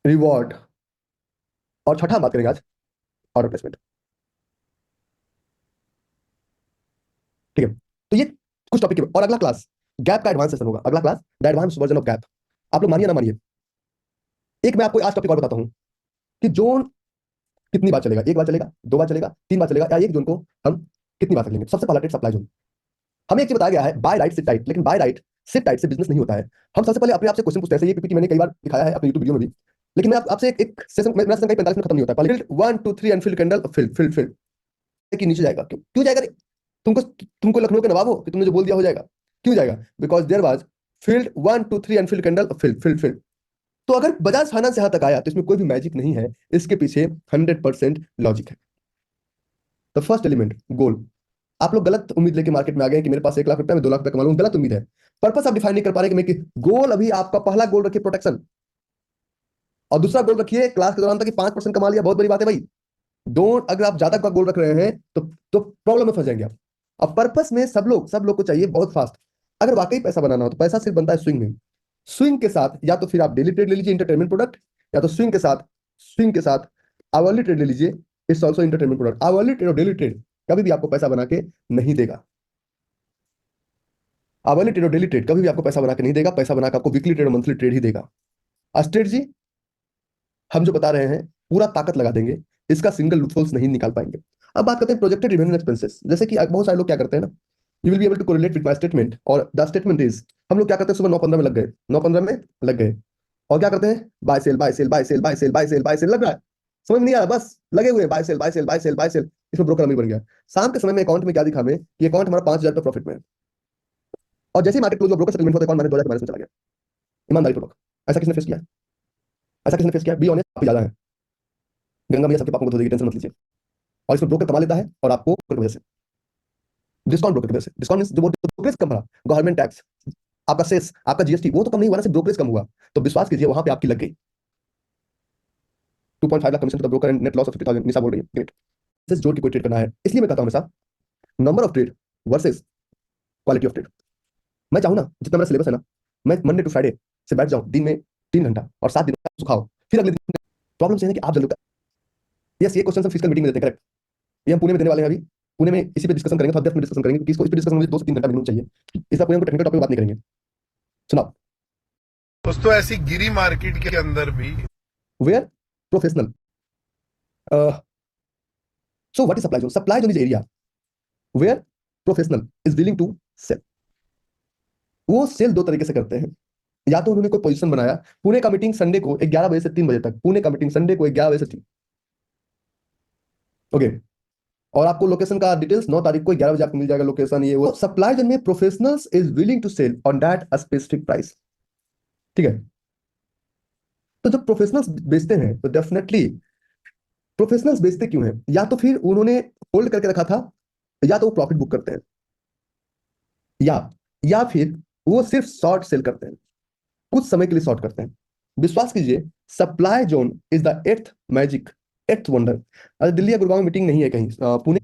Reward, और छठा हम बात करेंगे आज ऑर्डर प्लेसमेंट। ठीक है, तो ये कुछ टॉपिक और अगला क्लास गैप का एडवांस सेशन होगा। अगला class the advance version of gap. आप लोग मानिए ना मानिए, एक मैं आपको आज टॉपिक और बताता हूं कि जोन कितनी बार चलेगा, एक बार चलेगा, दो बार चलेगा, तीन बार चलेगा, या एक जोन को हम कितनी बार तक लेंगे। सबसे पहला सप्लाई जोन। हमें एक चीज बताया गया है, बाय राइट सिट टाइट, लेकिन बाय राइट सिट टाइट से बिजनेस नहीं होता है। हम सबसे पहले अपने आप से क्वेश्चन पूछते हैं, ये पीपीटी मैंने कई बार दिखाया है अपने यूट्यूब वीडियो में भी, लेकिन मैं आपसे एक सेशन, मेरा सेशन कहीं 45 मिनट खत्म नहीं होता। पहले field 1 2 3 unfilled candle, field field field कि नीचे जाएगा। क्यों क्यों जाएगा रे? तुमको तुमको लखनऊ के नवाब हो कि तुमने जो बोल दिया हो जाएगा? क्यों जाएगा? Because there was field 1 2 3 unfilled candle, field field field. तो अगर बजाज फाइनेंस यहां तक आया तो इसमें कोई भी मैजिक नहीं है, इसके पीछे 100% लॉजिक है। द फर्स्ट एलिमेंट गोल। आप लोग गलत उम्मीद लेके मार्केट में आ गए कि मेरे पास 1 लाख रुपए में 2 लाख रुपए कमा लूंगा। गलत उम्मीद है। पर्पस आप डिफाइन नहीं कर पा रहे कि मैं गोल, अभी आपका पहला गोल रखिए प्रोटेक्शन, और दूसरा गोल रखिए क्लास के दौरान तक 5% कमा लिया, बहुत बड़ी बात है भाई। डोंट, अगर आप ज्यादा का गोल रख रहे हैं तो प्रॉब्लम में फंस जाएंगे आप। अब पर्पस में सब लोग को चाहिए बहुत फास्ट। अगर वाकई पैसा बनाना हो तो पैसा सिर्फ बनता है स्विंग में। स्विंग के साथ या तो फिर आप डेली ट्रेड ले लीजिए, इंटरटेनमेंट प्रोडक्ट, या तो स्विंग के साथ आवरली ट्रेड ले लीजिए, it's also entertainment product. Hourly trade और डेली ट्रेड कभी भी आपको पैसा बना के नहीं देगा। आवरली ट्रेड और डेली ट्रेड कभी भी आपको पैसा बना के नहीं देगा, पैसा बना के आपको वीकली ट्रेड और मंथली ट्रेड ही देगा। स्ट्रेटजी हम जो बता रहे हैं पूरा ताकत लगा देंगे, इसका सिंगल लूपहोल्स नहीं निकाल पाएंगे। अब बात करते हैं प्रोजेक्टेड रेवेन्यू एक्सपेंसेस। जैसे कि बहुत सारे लोग क्या करते हैं ना, you will be able to correlate with my statement, और द स्टेटमेंट इज, हम लोग क्या करते हैं, सुबह 9:15 में लग गए, 9:15 में लग गए, और क्या करते हैं, buy sell buy sell buy sell buy sell buy sell buy sell लग रहा है, समझ में नहीं आ रहा, बस लगे हुए buy sell buy sell buy sell buy sell. इसमें ब्रोकर अमीर बन गया। शाम के समय में अकाउंट में क्या दिखा, हमें कि अकाउंट हमारा 5,000 रुपये प्रॉफिट में है, और जैसे ही मार्केट क्लोज हुआ ब्रोकर सेटलमेंट होता है, अकाउंट माइनस 2,000 माइनस में चला गया। ईमानदारी पूर्वक ऐसा किसने फेस किया? ऐसा किसने फेस किया? बी ऑनेस्ट, आप ज्यादा है। गंगा मैया सबके पापों को धो देगी, टेंशन मत लीजिए। और इसमें ब्रोकर कमा लेता है, और आपको ब्रोकर की वजह से, डिस्काउंट ब्रोकर की वजह से, डिस्काउंट जो ब्रोकरेज कम रहा, गवर्नमेंट टैक्स, आपका सेस, आपका जीएसटी, वो तो कम नहीं हुआ ना, सिर्फ ब्रोकरेज कम हुआ। तो विश्वास कीजिए वहां पे आपकी लग गई। 2.5 lakh commission to the broker and net loss of 50,000, Nisha बोल रही है, ग्रेट। इसे जोड़ के कोई ट्रेड करना है, इसलिए मैं कहता हूं हमेशा number of trade versus quality of trade. मैं चाहूँ ना, जितना मेरा सिलेबस है ना, मैं मंडे टू फ्राइडे से बैठ जाऊं दिन में 3 घंटा, और 7 दिन सुखाओ, फिर अगले दिन। प्रॉब्लम ये है कि आप जल्दी, यस ये क्वेश्चन हम फिजिकल मीटिंग में देते हैं, करेक्ट। ये हम पुणे में देने वाले हैं अभी। पुणे में इसी पे डिस्कशन करेंगे, थोड़ा देर में डिस्कशन करेंगे, क्योंकि इसको इस पे डिस्कशन में 2 से 3 घंटा मिनिमम चाहिए। इस पूरे हम टेक्निकल टॉपिक बात नहीं करेंगे। सुनाओ। दोस्तों ऐसी गिरी मार्केट के अंदर भी where professional, so what is supply zone? Supply zone is area where professional is willing to sell. वो सेल दो तरीके से करते हैं, या तो उन्होंने कोई पोजीशन बनाया, पुणे का मीटिंग संडे को 11 बजे से 3 बजे तक, पुणे का मीटिंग संडे को 11 बजे से 3, ओके। और आपको लोकेशन का डिटेल्स 9 तारीख को 11 बजे आपको मिल जाएगा, लोकेशन ये वो। सप्लाई जोन में professionals is willing to sell on that a specific price, ठीक है। तो जब प्रोफेशनल्स बेचते हैं तो डेफिनेटली, प्रोफेशनल्स बेचते क्यों हैं? या तो फिर उन्होंने होल्ड करके रखा था, या तो वो प्रॉफिट बुक करते हैं, या या फिर वो सिर्फ शॉर्ट सेल करते हैं, कुछ समय के लिए शॉर्ट करते हैं। विश्वास कीजिए, supply zone is the eighth magic, eighth wonder. अरे दिल्ली या गुड़गांव में मीटिंग नहीं है कहीं, Pune.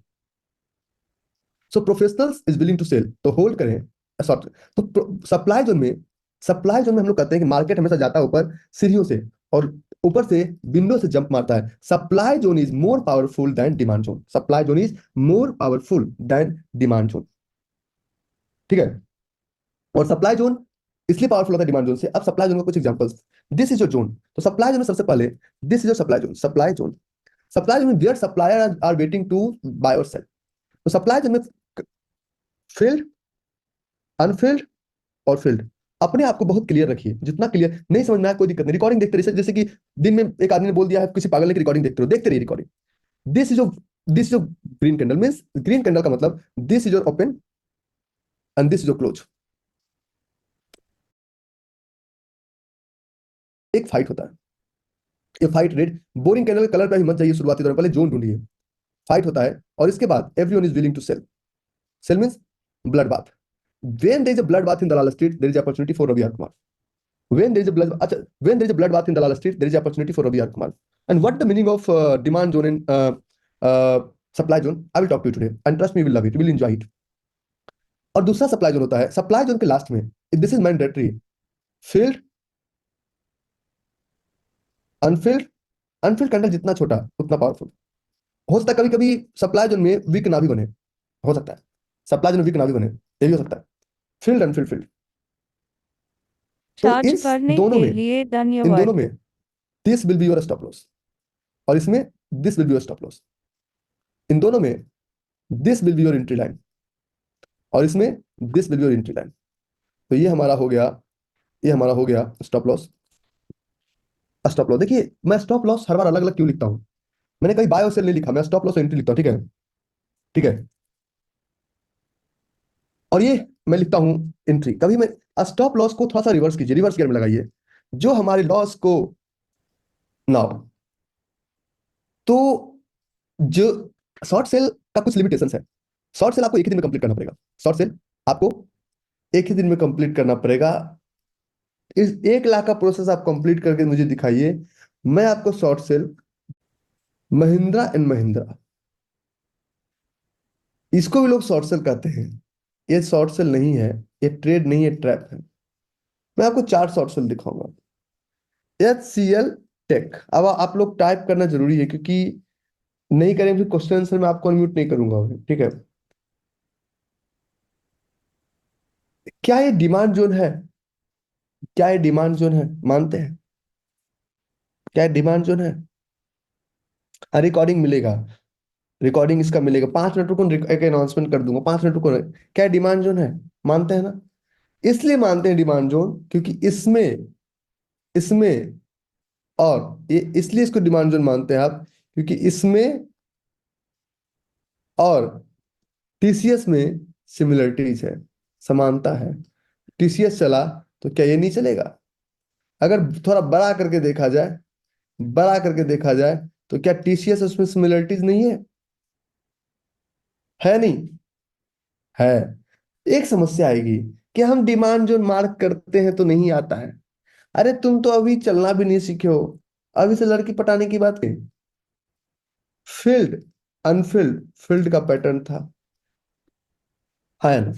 So professionals is willing to sell, तो होल्ड करें शॉर्ट। तो सप्लाई जोन में हम लोग कहते हैं कि मार्केट हमेशा जाता है ऊपर सीढ़ियों से, और ऊपर से विंडो से जंप मारता है। Supply zone is more powerful than demand zone. Supply zone is more powerful than demand zone, ठीक है। और सप्लाई जोन इसलिए पावरफुल होता है डिमांड जोन से। अब सप्लाई जोन का कुछ examples, this is your zone. तो सप्लाई जोन में सबसे पहले, this is your supply zone में where supplier are waiting to buy और सेल। तो सप्लाई जोन में फील्ड, अनफील्ड और फील्ड, अपने आप को बहुत क्लियर रखिए। जितना क्लियर नहीं समझ में आया कोई दिक्कत नहीं, रिकॉर्डिंग देखते रहिए। जैसे कि दिन में एक आदमी ने बोल दिया है किसी पागल ने कि रिकॉर्डिंग देखते रहो, देखते रहिए रिकॉर्डिंग। दिस इज जो green candle means, green candle का मतलब this is your open and this is your close. एक फाइट होता है, ये फाइट रेड, बोरिंग कैंडल के कलर पे ही मत जाइए शुरुआती दौर में, पहले जोन ढूंढिए। फाइट होता है, और इसके बाद everyone is willing to sell. Sell means blood bath. When there is a bloodbath in Dalal Street, there is opportunity for Ravi R. Kumar. When there is a bloodbath in Dalal Street, there is opportunity for Ravi R. Kumar. And what the meaning of demand zone and uh, supply zone? I will talk to you today, and trust me, you will love it. You will enjoy it. और दूसरा supply zone होता है, supply zone के last में, this is mandatory, field, Anfield, Anfield candle जितना छोटा उतना powerful. हो सकता है कभी कभी सप्लाई जोन में वीक ना भी बने, हो सकता है सप्लाई जोन वीक ना भी बने, ये भी हो सकता है। फील्ड अनफिल्ड फील्ड, तो चार्ज इस करने दोनों के में, लिए इन धन्यवाद। दोनों में this will be your stop loss, और इसमें this will be your stop loss. इन दोनों में this will be your entry line, और इसमें this will be your entry line. तो ये हमारा हो गया, ये हमारा हो गया स्टॉप लॉस। स्टॉप लॉस देखिए, मैं स्टॉप लॉस हर बार अलग अलग क्यों लिखता हूं, मैंने कहीं बाय और सेल नहीं लिखा, मैं स्टॉप लॉस एंट्री लिखता हूं, ठीक है, ठीक है। और ये मैं लिखता हूं एंट्री। कभी मैं स्टॉप लॉस को थोड़ा सा रिवर्स कीजिए, रिवर्स गियर में लगाइए, जो हमारे लॉस को नाउ, तो जो शॉर्ट सेल का कुछ लिमिटेशंस है। शॉर्ट सेल आपको एक ही दिन में कंप्लीट करना पड़ेगा, शॉर्ट सेल आपको एक ही दिन में कंप्लीट करना पड़ेगा। इस 1 लाख का प्रोसेस आप कंप्लीट करके मुझे दिखाइए, मैं आपको short cell Mahindra and Mahindra, इसको भी लोग शॉर्ट सेल कहते हैं, ये शॉर्ट सेल नहीं है, ये ट्रेड नहीं है, ट्रैप है। मैं आपको 4 शॉर्ट सेल दिखाऊंगा। HCL टेक, अब आप लोग टाइप करना जरूरी है, क्योंकि नहीं करेंगे फिर क्वेश्चन आंसर में आपको अनम्यूट नहीं करूंगा अभी, ठीक है। क्या ये डिमांड जोन है, क्या ये डिमांड जोन है, मानते हैं क्या ये डिमांड जोन है? रिकॉर्डिंग मिलेगा, रिकॉर्डिंग इसका मिलेगा, 5 मिनट रुको, एक अनाउंसमेंट कर दूंगा, 5 मिनट रुको। क्या डिमांड जोन है, मानते हैं ना? इसलिए मानते हैं डिमांड जोन क्योंकि इसमें, इसमें, और ये इसलिए इसको डिमांड जोन मानते हैं आप, क्योंकि इसमें और टीसीएस में सिमिलरिटीज है, समानता है। टीसीएस चला तो क्या ये नहीं चलेगा? अगर थोड़ा बड़ा करके देखा जाए, बड़ा करके देखा जाए, तो क्या टीसीएस उसमें सिमिलरिटीज नहीं है नहीं? है। एक समस्या आएगी कि हम डिमांड जोन मार्क करते हैं तो नहीं आता है। अरे तुम तो अभी चलना भी नहीं सीखे हो, अभी से लड़की पटाने की बात कही। फील्ड अनफिल्ड, फील्ड का पैटर्न था, है ना?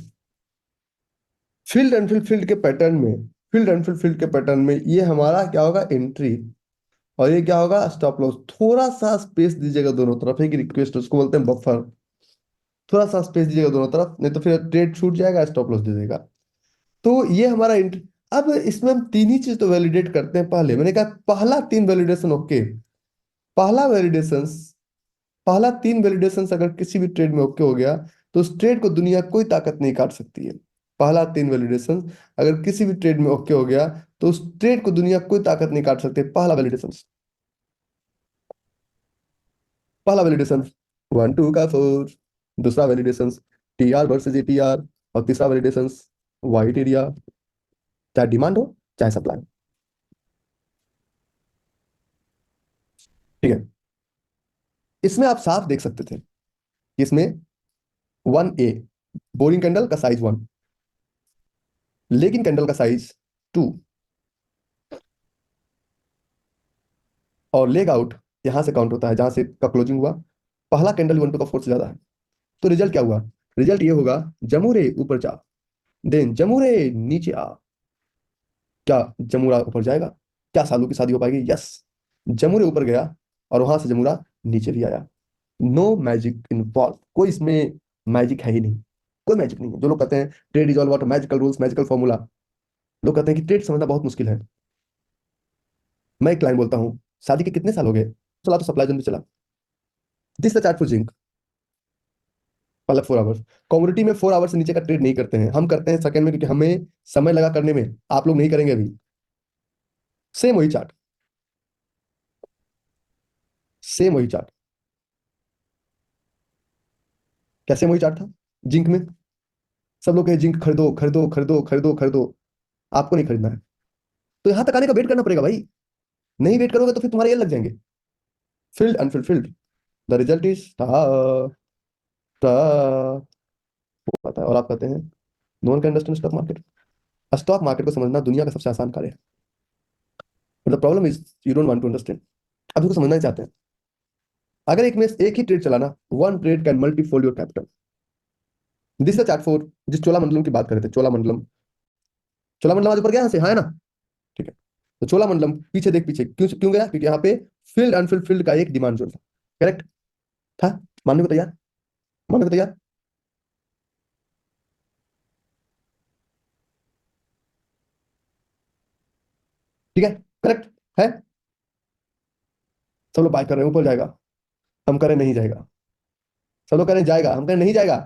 फील्ड अनफिल्ड, फील्ड के पैटर्न में, फील्ड अनफिल्ड, फील्ड के पैटर्न में ये हमारा क्या होगा, एंट्री, और ये क्या होगा, स्टॉप लॉस। थोड़ा सा स्पेस दीजिएगा दोनों तरफ, एक रिक्वेस्ट, उसको बोलते हैं बफर। थोड़ा सा स्पेस दीजिएगा दोनों तरफ, नहीं तो फिर ट्रेड छूट जाएगा, स्टॉप लॉस दे देगा। तो ये हमारा अब इसमें हम तीन ही चीज तो वैलिडेट करते हैं। पहले मैंने कहा पहला 3 वैलिडेशन ओके, पहला वैलिडेशन, पहला 3 वैलिडेशन अगर किसी भी ट्रेड में ओके हो गया, तो उस ट्रेड को दुनिया कोई ताकत नहीं काट सकती है। पहला 3 वैलिडेशन अगर किसी भी ट्रेड में ओके हो गया, तो उस ट्रेड को दुनिया कोई ताकत नहीं काट सकती। पहला वैलिडेशन, पहला वैलिडेशन 1 2 का 4, दूसरा वैलिडेशन TR वर्सेज ATR, और तीसरा वैलिडेशन वाइट एरिया, चाहे डिमांड हो चाहे सप्लाई, ठीक है। इसमें आप साफ देख सकते थे, इसमें 1A बोरिंग कैंडल का साइज 1, लेकिन कैंडल का साइज 2, और लेग आउट यहां से काउंट होता है जहां से का क्लोजिंग हुआ। पहला कैंडल 1 2 का 4 से ज्यादा है, तो रिजल्ट क्या हुआ? रिजल्ट ये होगा, जमूरे ऊपर जा, देन जमूरे नीचे आ। क्या जमूरा ऊपर जाएगा? क्या सालू की शादी हो पाएगी? यस। जमूरे ऊपर गया और वहां से जमूरा नीचे भी आया। नो मैजिक इन्वॉल्व, कोई इसमें मैजिक है ही नहीं, कोई मैजिक नहीं है। जो लोग कहते हैं trade is all about magical rules, magical formula, लोग कहते हैं कि ट्रेड समझना बहुत मुश्किल है। मैं एक लाइन बोलता हूँ, शादी के कितने साल हो गए, चला तो सप्लाई जोन में चला। This the chart for zinc, मतलब 4 आवर्स। कमोडिटी में 4 आवर्स से नीचे का ट्रेड नहीं करते हैं, हम करते हैं सेकंड में, क्योंकि हमें समय लगा करने में, आप लोग नहीं करेंगे अभी। सेम वही चार्ट, सेम वही चार्ट, कैसे वही चार्ट था जिंक में। सब लोग कहे जिंक खरीदो खरीदो खरीदो खरीदो खरीदो, आपको नहीं खरीदना है, तो यहां तक आने का वेट करना पड़ेगा भाई। नहीं वेट करोगे तो फिर तुम्हारे ये लग जाएंगे। Field unfulfilled, the result is पता है, और आप कहते हैं no one can understand stock market. Stock market को समझना दुनिया का सबसे आसान कार्य है, but the problem is you don't want to understand. अब इसको समझना ही चाहते हैं। अगर एक में एक ही ट्रेड चलाना, one trade can multifold your capital. This chart four, जिस चोला मंडलम की बात कर रहे थे, चोला मंडलम, चोला मंडलम आज ऊपर गया यहाँ से, हाँ है ना, ठीक है। तो चोलामंडलम पीछे देख, पीछे क्यों क्यों गया? क्योंकि यहाँ पे फील्ड अनफुलफिल्ड का एक डिमांड जोन था। करेक्ट था? मानने को तैयार? मानने को तैयार? ठीक है, करेक्ट है? सब लोग बाय कर रहे हैं ऊपर जाएगा, हम करें नहीं जाएगा। सब लोग करें जाएगा, हम करें नहीं जाएगा।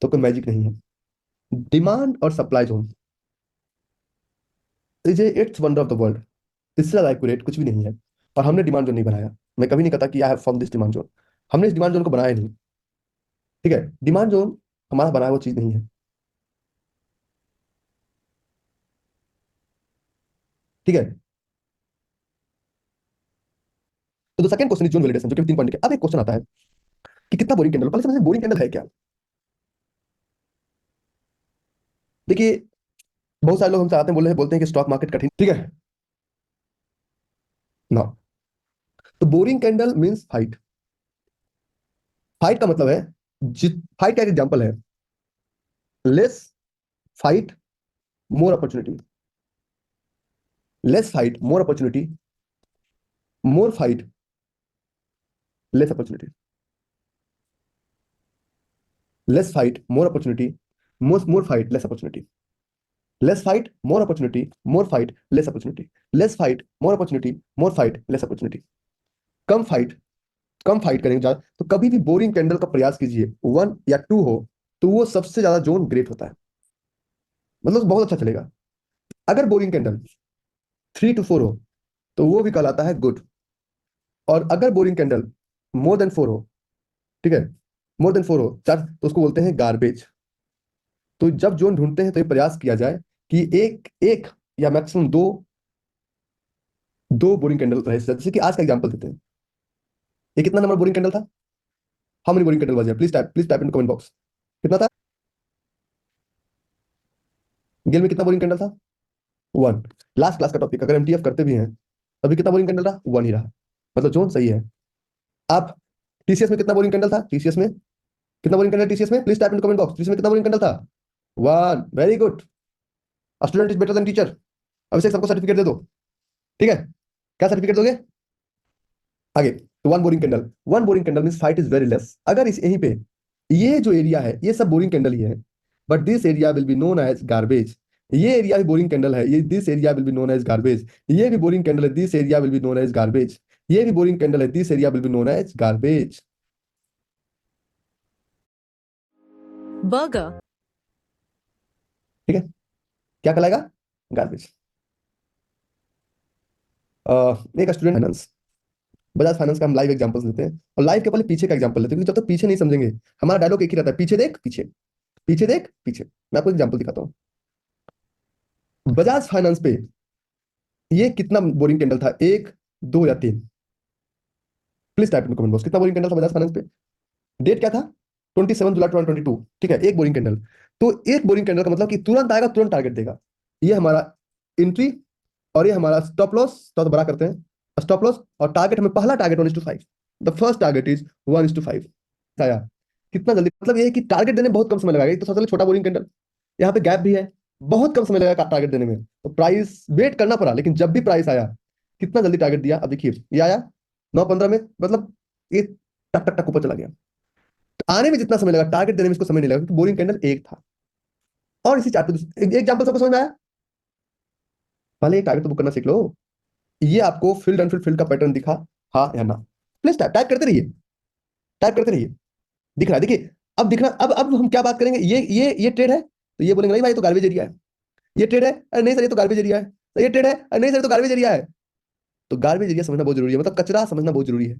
तो कोई मैजिक नहीं है। डिमांड और supply zone is it's wonder of the world. इससे ज्यादा एक्यूरेट कुछ भी नहीं है। और हमने डिमांड जोन नहीं बनाया। मैं कभी नहीं कहता कि I have form this demand zone. हमने इस डिमांड जोन को बनाया नहीं। ठीक है, डिमांड जोन हमारा बनाया वो चीज नहीं है। ठीक है, तो the second question is zone validation, जो कि 3 पॉइंट के। अब एक क्वेश्चन आता है कि कितना बोरिंग कैंडल। पहले समझे बोरिंग कैंडल है क्या। देखिए, बहुत सारे लोग हमसे आते हैं, बोलते हैं कि स्टॉक मार्केट कठिन। ठीक है ना। तो boring candle means fight. Fight का मतलब है, फाइट का एक एग्जांपल है, less fight more opportunity. Less fight more opportunity, more fight less opportunity. Less fight more opportunity, more fight less opportunity. Less fight more opportunity, more fight less opportunity. Less fight more opportunity, more fight less opportunity. कम fight, कम fight करेंगे ज्यादा, तो कभी भी boring candle का प्रयास कीजिए, 1 या 2 हो, तो वो सबसे ज्यादा जोन ग्रेट होता है, मतलब बहुत अच्छा चलेगा। अगर बोरिंग कैंडल 3 to 4 हो, तो वो भी कहलाता है गुड। और अगर बोरिंग कैंडल मोर देन 4 हो, ठीक है, मोर देन 4 हो, 4, तो उसको बोलते हैं गार्बेज। तो जब जोन ढूंढते हैं तो ये प्रयास किया जाए कि एक एक या मैक्सिमम दो, दो बोरिंग कैंडल रहे। जैसे कि आज का एग्जांपल देते हैं, ये कितना नंबर बोरिंग कैंडल था? How many boring candle was here? Please type in comment box. कितना था? गेल में कितना बोरिंग कैंडल था? 1। लास्ट क्लास का टॉपिक, अगर एमटीएफ करते भी हैं अभी कितना बोरिंग कैंडल रहा? 1 ही रहा, मतलब जोन सही है। आप टीसीएस में कितना बोरिंग कैंडल था? टीसीएस में कितना बोरिंग कैंडल? टीसीएस में please type in comment box. TCS में कितना बोरिंग कैंडल था? 1। Very good. Student is better than teacher. Abhishek सबको सर्टिफिकेट दे दो। ठीक है, क्या सर्टिफिकेट दोगे? आगे, तो 1 boring candle, 1 boring candle means fight is very less. अगर इस यहीं पे ये जो एरिया है ये सब बोरिंग कैंडल ही है, but this area will be known as garbage. ये एरिया भी बोरिंग कैंडल है, ये this area will be known as garbage. ये भी बोरिंग कैंडल है, this area will be known as garbage. ये भी बोरिंग कैंडल है, this area will be known as garbage. Burger. ठीक है, क्या कहलाएगा? गार्बेज। एक स्टूडेंट फाइनेंस, बजाज फाइनेंस का हम लाइव एग्जांपल्स लेते हैं, और लाइव के पहले पीछे का एग्जांपल लेते हैं, क्योंकि जब तक पीछे नहीं समझेंगे, हमारा डायलॉग एक ही रहता है, पीछे देख पीछे, पीछे देख पीछे। मैं आपको एग्जांपल दिखाता हूँ। बजाज फाइनेंस पे ये कितना बोरिंग कैंडल था? 1, 2 या 3? Please type in comment box, कितना बोरिंग कैंडल था बजाज फाइनेंस पे? डेट क्या था? 27 जुलाई 2022। ठीक है, एक बोरिंग कैंडल। तो एक बोरिंग कैंडल का मतलब कि तुरंत आएगा, तुरंत टारगेट देगा। ये हमारा एंट्री, और ये हमारा स्टॉप लॉस। तो बड़ा करते हैं, स्टॉप लॉस और टारगेट, हमें पहला target 1:5। The first target is 1:5 आया। कितना जल्दी, मतलब ये है कि टारगेट देने में बहुत कम समय लगेगा। तो सबसे पहले छोटा बोरिंग कैंडल, यहाँ पे गैप भी है, बहुत कम समय लगेगा टारगेट देने में, तो प्राइस वेट करना पड़ा, लेकिन जब भी प्राइस आया, कितना जल्दी टारगेट दिया। अब देखिए, ये आया 9:15 में, मतलब ये टक टक टक ऊपर चला गया। तो आने में जितना समय लगा, टारगेट देने में इसको समय नहीं लगा, क्योंकि बोरिंग कैंडल एक था। और इसी चार्ट पे एग्जाम्पल सबको समझ में आया? पहले एक टारगेट तो बुक करना सीख लो। ये आपको फील्ड एंड फील्ड का पैटर्न दिखा, हाँ या ना? प्लीज टाइप टाइप करते रहिए, टाइप करते रहिए। दिख रहा है? देखिए, अब दिख रहा। अब हम क्या बात करेंगे, ये ट्रेड है, तो ये बोलेंगे नहीं भाई, ये तो गार्बेज एरिया है। ये ट्रेड है, अरे नहीं सर ये तो गार्बेज एरिया है। तो ये ट्रेड है, अरे नहीं सर ये तो गार्बेज एरिया है। तो गार्बेज एरिया समझना बहुत जरूरी है, मतलब कचरा समझना बहुत जरूरी है।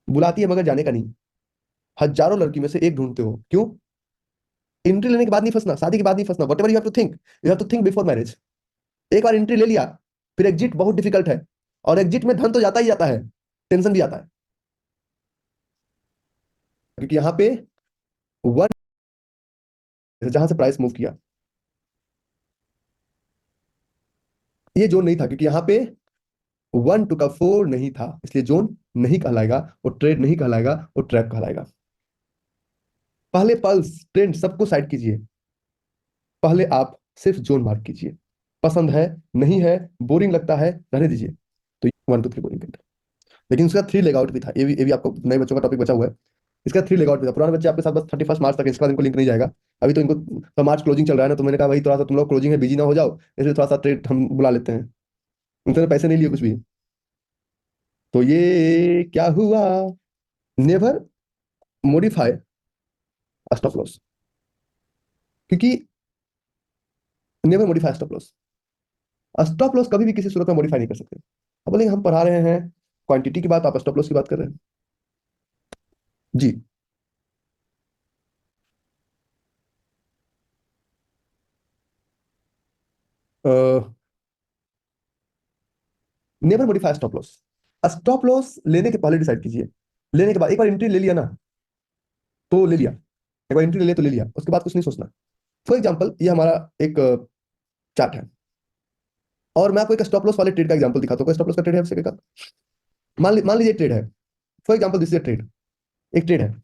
बुलाती है मगर जाने का नहीं। हजारों लड़की में से एक ढूंढते हो, क्यों? एंट्री लेने के बाद नहीं फंसना, शादी के बाद नहीं फंसना। Whatever you have to think, you have to think before marriage. एक बार एंट्री ले लिया, फिर एग्जिट बहुत डिफिकल्ट है, और एग्जिट में धन तो जाता ही जाता है, टेंशन भी आता है। क्योंकि यहाँ पे वन, जहां से प्राइस मूव किया, ये जोन नहीं था, क्योंकि यहाँ पे 1 to 4 नहीं था, इसलिए जोन नहीं कहलाएगा, वो ट्रेड नहीं कहलाएगा, वो ट्रैप कहलाएगा। पहले पल्स ट्रेंड सबको साइड कीजिए, पहले आप सिर्फ जोन मार्क कीजिए। पसंद है, नहीं है, बोरिंग लगता है, रहने दीजिए। तो 1 2 3 बोरिंग कैंडल। लेकिन उसका 3 लेग आउट भी था, ये भी आपको नए बच्चों का टॉपिक बचा हुआ है। इसका 3 लेग आउट भी था। पुराने बच्चे आपके साथ बस 31 मार्च तक है, इसके बाद इनको लिंक नहीं जाएगा। अभी तो इनको तो मार्च क्लोजिंग चल रहा है ना, तो मैंने कहा भाई थोड़ा सा तुम लोग क्लोजिंग है, बिजी ना हो जाओ, इसलिए थोड़ा सा ट्रेड हम बुला लेते हैं। उनसे पैसे नहीं लिए कुछ भी। तो ये क्या हुआ, नेवर मॉडिफाई स्टॉप लॉस, क्योंकि never modify stop loss. Stop loss कभी भी किसी सूरत में मॉडिफाई नहीं कर सकते। अब बोले हम पढ़ा रहे हैं क्वांटिटी की बात, आप स्टॉप लॉस की बात कर रहे हैं जी। Never modify stop loss. Stop loss लेने के पहले डिसाइड कीजिए, लेने के बाद एक बार एंट्री ले लिया ना, तो ले लिया, एक बार एंट्री ले लिया तो ले लिया, उसके बाद कुछ नहीं सोचना। फॉर एग्जाम्पल ये हमारा एक चार्ट है, और मैं आपको एक स्टॉप लॉस वाले ट्रेड का एग्जांपल दिखाता हूँ। स्टॉप लॉस का ट्रेड है आपसे का, मान लीजिए ट्रेड है, for example this is trade, एक ट्रेड है,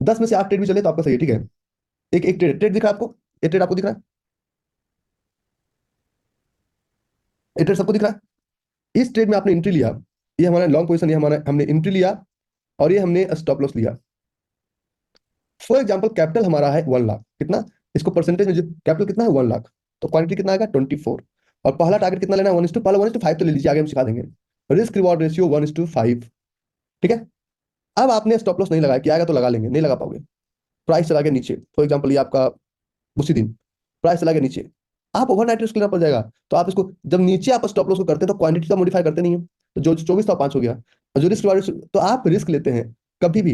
10 में से 8 ट्रेड भी चले तो आपका सही है, ठीक है। एक एक ट्रेड दिख रहा है आपको, ये ट्रेड आपको दिख रहा है, ये ट्रेड सबको दिख रहा है। इस ट्रेड में आपने एंट्री लिया, ये हमारा लॉन्ग पोजीशन, ये हमारा हमने एंट्री लिया, और ये हमने स्टॉप लॉस लिया। फॉर एग्जाम्पल कैपिटल हमारा है 1 लाख, कितना, इसको परसेंटेज में जो कैपिटल कितना है 1 लाख, तो क्वांटिटी कितना आएगा 24। और पहला टारगेट कितना लेना है 1:, पहले 1:5 तो ले लीजिए, आगे हम सिखा देंगे। रिस्क रिवॉर्ड रेशियो 1:5, ठीक है। अब आपने स्टॉप लॉस नहीं लगाया, कि आएगा तो लगा लेंगे, नहीं लगा पाओगे। प्राइस चला गया नीचे, फॉर एग्जाम्पल ये आपका उसी दिन प्राइस चला गया नीचे, आप ओवरनाइट रिस्क लेना पड़ जाएगा। तो आप इसको जब नीचे आप स्टॉप लॉस को करते हैं तो क्वांटिटी तो मॉडिफाई करते नहीं है, तो जो 24 था 5 हो गया, और जो रिस्क रिवॉर्ड, तो आप रिस्क लेते हैं कभी भी।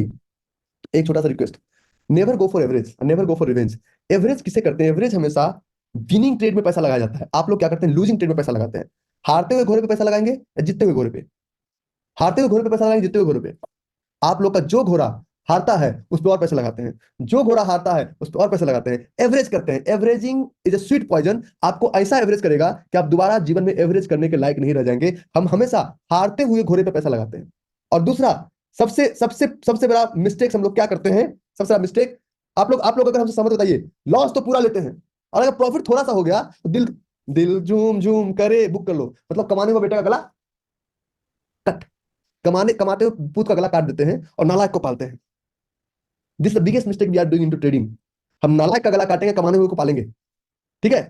एक छोटा सा request, never go for average, never go for revenge. Average किसे करते हैं, एवरेज हमेशा विनिंग ट्रेड में पैसा लगाया जाता है। आप लोग क्या करते हैं, लूजिंग ट्रेड में पैसा लगाते हैं। हारते हुए घोड़े पे पैसा लगाएंगे या जीतते हुए घोड़े पे, हारते हुए घोड़े पे पैसा लगाएंगे, जीतते हुए घोड़े पे। आप लोग का जो घोड़ा हारता है उस पर और पैसे लगाते हैं, जो घोड़ा हारता है उस पर और पैसे लगाते हैं, एवरेज करते हैं। Averaging is a sweet poison, आपको ऐसा एवरेज करेगा कि आप दोबारा जीवन में एवरेज करने के लायक नहीं रह जाएंगे। हम हमेशा हारते हुए घोड़े पे पैसा लगाते हैं। और दूसरा, सबसे सबसे सबसे बड़ा मिस्टेक हम लोग क्या करते हैं, सबसे बड़ा मिस्टेक, आप लोग अगर हमसे समझ बताइए, लॉस तो पूरा लेते हैं, और अगर प्रॉफिट थोड़ा सा हो गया तो दिल दिल झूम झूम करे बुक कर लो, मतलब कमाने में बेटा का गला कट, कमाने कमाते हुए पूत का गला काट देते हैं और नालायक को पालते हैं। This the biggest mistake we are doing into trading. हम नालायक का गला काटेंगे, कमाने हुए को पालेंगे, ठीक है,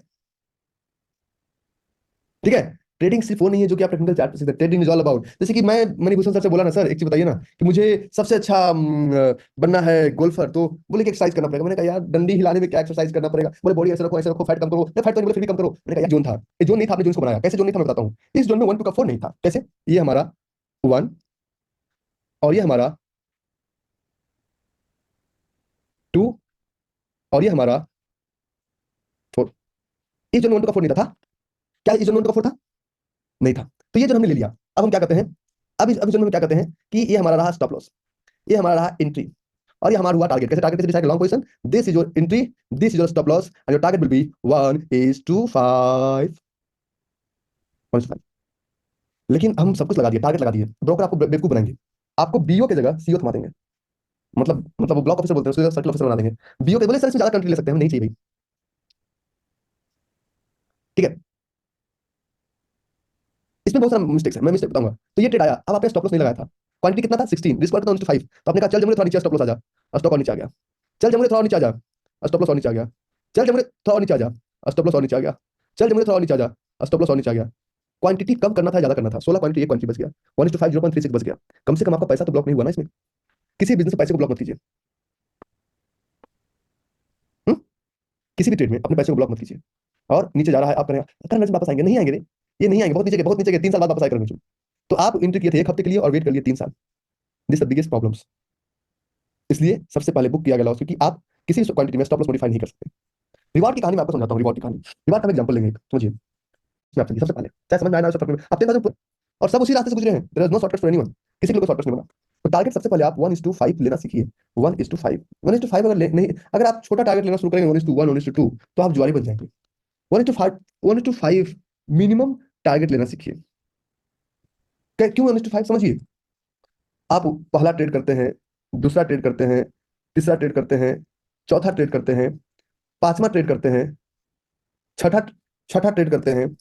ठीक है। ट्रेडिंग सिर्फ वो नहीं है जो कि आप टेक्निकल चार्ट पे सीखते हैं। ट्रेडिंग इज ऑल अबाउट, जैसे कि मैं मणिभूषण सर से बोला ना, सर एक चीज बताइए ना, कि मुझे सबसे अच्छा बनना है गोल्फर, तो बोले कि एक्सरसाइज करना पड़ेगा। मैंने कहा यार डंडी हिलाने में क्या एक्सरसाइज करना पड़ेगा, बोले बॉडी ऐसे रखो फैट कम करो, नहीं फैट तो नहीं बोले फिर भी कम करो। मैंने कहा यार जोन था, ये जोन नहीं था, आपने जोन को बनाया, कैसे जोन नहीं था मैं बताता हूँ। इस जोन में 1 2 का 4 नहीं था, कैसे, ये हमारा 1, और ये हमारा 2, और ये हमारा 4। इस जोन में 1 2 का 4 नहीं था, क्या इस जोन में 1 2 का 4 था, नहीं था। तो ये जो हमने ले लिया, अब हम क्या करते हैं, अब इस जोन में क्या करते हैं कि ये हमारा रहा स्टॉप लॉस, ये हमारा रहा एंट्री, और ये हमारा हुआ टारगेट। कैसे टारगेट, कैसे decide, long position, this is your entry, this is your stop loss, and your target will be 1:5, 1:5। लेकिन हम सब कुछ लगा दिए, टारगेट लगा दिए, ब्रोकर आपको बेवकूफ बनाएंगे, आपको बीओ की जगह सीओ थमा देंगे। मतलब वो ब्लॉक ऑफिसर बोलते हैं, उसको सर्कल ऑफिसर बना देंगे। बीओ के बोले सर इसमें ज्यादा कंट्री ले सकते हैं, हम नहीं चाहिए भाई, ठीक है। इसमें बहुत सारा मिस्टेक्स है, मैं मिस्टेक बताऊंगा। तो ये ट्रेड आया, अब आपने स्टॉप लॉस नहीं लगाया था, क्वांटिटी कितना था 16, रिस्क था 1:5, तो आपने कहा चल जब मुझे थोड़ा नीचे स्टॉप लॉस आ जा, और स्टॉप और नीचे आ गया। चल जब मुझे थोड़ा नीचे आ जा, स्टॉप लॉस और नीचे आ गया। चल जब मुझे थोड़ा नीचे आ जा, स्टॉप लॉस और नीचे आ गया। चल जब मुझे थोड़ा नीचे आ जा, स्टॉप लॉस और नीचे आ गया। क्वांटिटी कम करना था, ज्यादा करना था, 16 क्वांटिटी, एक क्वांटिटी बच गया, 1:5 0.36 बच गया। कम से कम आपका पैसा तो ब्लॉक नहीं हुआ ना इसमें। किसी बिजनेस में पैसे को ब्लॉक मत कीजिए, हम्म? किसी भी ट्रेड में अपने पैसे को ब्लॉक मत कीजिए। और नीचे जा रहा है, आप करें करंट वापस आएंगे, नहीं आएंगे रे, ये नहीं आएंगे, बहुत नीचे गए, बहुत नीचे गए, 3 साल बाद वापस आए करेंगे। तो आप एंट्री किए थे 1 हफ्ते के लिए और वेट कर लिए 3 साल, दिस द बिगेस्ट प्रॉब्लम्स। इसलिए सबसे पहले बुक किया गया लॉस, क्योंकि आप किसी क्वांटिटी में स्टॉप लॉस मॉडिफाई नहीं कर सकते। रिवॉर्ड की कहानी मैं आपको समझाता हूँ, रिवॉर्ड की कहानी, रिवॉर्ड का एग्जांपल लेंगे, समझिए। इसमें आप सबसे पहले चाहे समझ में आए ना, आप 10,000 और सब उसी रास्ते से गुजरे हैं, there is no shortcut for anyone, किसी के लिए शॉर्टकट नहीं बना। तो टारगेट सबसे पहले आप 1:5 लेना सीखिए। 1:5, 1:5 अगर नहीं, अगर आप छोटा टारगेट लेना शुरू करेंगे 1:1, 1:2, तो आप जुआरी बन जाएंगे। 1:5, 1:5 मिनिमम टारगेट लेना सीखिए। क्यों 1:5, समझिए। आप पहला ट्रेड करते हैं, दूसरा ट्रेड करते हैं, तीसरा ट्रेड करते हैं, चौथा ट्रेड करते हैं, पांचवा ट्रेड करते हैं, छठा छठा ट्रेड करते हैं,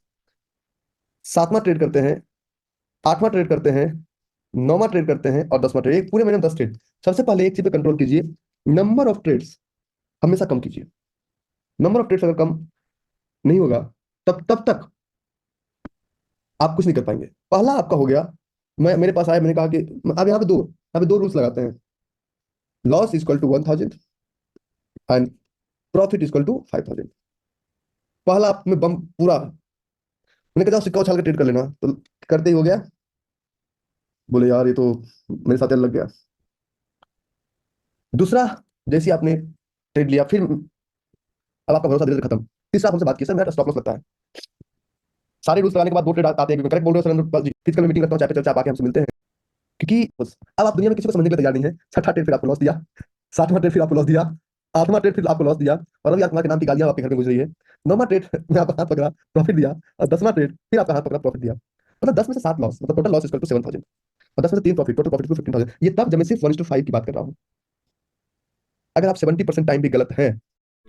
सातवां ट्रेड करते हैं, आठवां ट्रेड करते हैं, नौवां ट्रेड करते हैं और 10वां ट्रेड। एक पूरे महीने में 10 ट्रेड। सबसे पहले एक चीज पे कंट्रोल कीजिए, नंबर ऑफ ट्रेड्स हमेशा कम कीजिए। नंबर ऑफ ट्रेड्स अगर कम नहीं होगा तब तक आप कुछ नहीं कर पाएंगे। पहला आपका हो गया, मैं मेरे पास आया, मैंने कहा कि अब यहाँ पे दो रूल्स लगाते हैं। Loss is equal to 1000 and profit is equal to 5000। पहला आप में बम पूरा, मैंने कहा जाओ सिक्का उछाल के ट्रेड कर लेना, तो करते ही हो गया। बोले यार ये तो मेरे साथ लग गया। दूसरा, जैसे आपने ट्रेड लिया, फिर अब आपका भरोसा धीरे धीरे खत्म। तीसरा, आप हमसे बात की सर मेरा स्टॉप लॉस लगता है। सारे रूल्स लगाने के बाद दो ट्रेड आते हैं, करेक्ट बोल रहे हो सर, फिजिकल में मीटिंग करता हूँ, चाहे पे चल, आप आके हमसे मिलते हैं। क्योंकि अब आप दुनिया में किसी को समझने के लिए तैयार नहीं है। छठा ट्रेड फिर आपको लॉस दिया, सातवां ट्रेड फिर आपको लॉस दिया, आठवां ट्रेड फिर आपको लॉस दिया, और अभी आपके नाम की गालियां आपके घर में गुजर रही है। नौवां ट्रेड में आपका हाथ पकड़ा, प्रॉफिट दिया, और 10वां ट्रेड फिर आपका हाथ पकड़ा, प्रॉफिट दिया। मतलब 10 में से 7 लॉस, मतलब टोटल लॉस इक्वल टू 7000, और 10 में से 3 प्रॉफिट, टोटल प्रॉफिट 15000। ये तब जब मैं सिर्फ 1:5 की बात कर रहा हूँ। अगर आप 70% टाइम भी गलत है,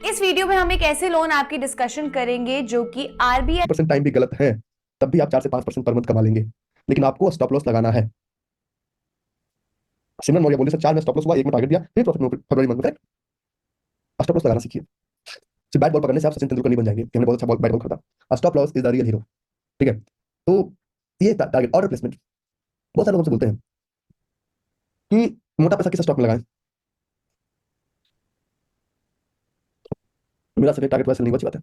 इस वीडियो में हम एक ऐसे लोन ऐप की डिस्कशन करेंगे जो कि आरबीआई % टाइम भी गलत है, तब भी आप 4 से 5% पर मंथ कमा लेंगे। लेकिन आपको स्टॉप लॉस लगाना है। सिमरन मौर्य बोले सर 4 में स्टॉप लॉस हुआ, 1 में टारगेट दिया, फिर प्रॉफिट फरवरी मंथ में, करेक्ट। स्टॉप लॉस लगाना सीखिए। सिर्फ बैट बॉल पकड़ने से आप सचिन तेंदुलकर नहीं बन जाएंगे कि हमने बहुत अच्छा बैट बॉल खरीदा। Stop loss is the real hero, ठीक है। तो ये टारगेट, ऑर्डर प्लेसमेंट। बहुत सारे लोग हमसे बोलते हैं कि मोटा पैसा किस स्टॉक में लगाएं। मेरा सफेद टारगेट वैसे नहीं, अच्छी बात है।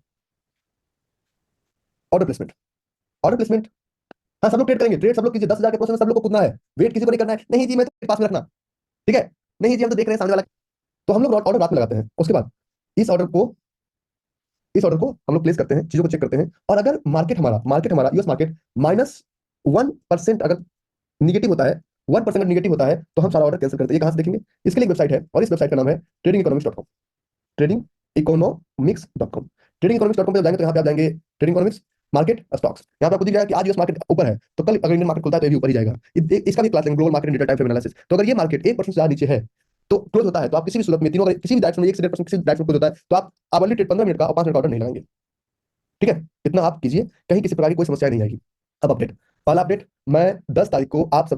Order placement, order placement. हाँ, सब लोग ट्रेड करेंगे, ट्रेड सब लोग कीजिए, 10,000 के प्रोसेस में सब लोग को कूदना है, वेट किसी को नहीं करना है। नहीं जी मैं तो पास में रखना, ठीक है। नहीं जी हम तो देख रहे हैं सामने वाला। तो हम लोग ऑर्डर रात में लगाते हैं, उसके बाद इस ऑर्डर को इस ऑर्डर को हम लोग प्लेस करते हैं, चीजों को चेक करते हैं, और अगर मार्केट हमारा यूएस मार्केट -1% अगर निगेटिव होता है, 1% अगर निगेटिव होता है, तो हम सारा ऑर्डर कैंसिल करते हैं। ये कहां से देखेंगे? इसके लिए एक वेबसाइट है, और इस वेबसाइट का नाम है tradingeconomics.com, tradingeconomics.com। tradingeconomics.com पे जाएंगे तो यहाँ पे आप जाएंगे ट्रेडिंग इकोनॉमिक्स, मार्केट, स्टॉक्स। यहाँ पे आपको दिख जाएगा कि आज यूएस मार्केट ऊपर है, तो कल अगर इंडियन मार्केट खुलता है तो ये भी ऊपर ही जाएगा। इसका भी क्लास है, global market India time frame analysis. तो अगर ये मार्केट 1% से ज्यादा नीचे है तो क्लोज होता है, तो आप किसी भी सूरत में तीनों, अगर किसी भी डायरेक्शन में 1 से 1.5% किसी डायरेक्शन में क्लोज होता है, तो आप आवरली ट्रेड 15 मिनट का और 5 मिनट का ऑर्डर नहीं लगाएंगे, ठीक है। इतना आप कीजिए, कहीं किसी प्रकार की कोई समस्या नहीं आएगी। अब अपडेट, पहला अपडेट, मैं 10 तारीख को आप सब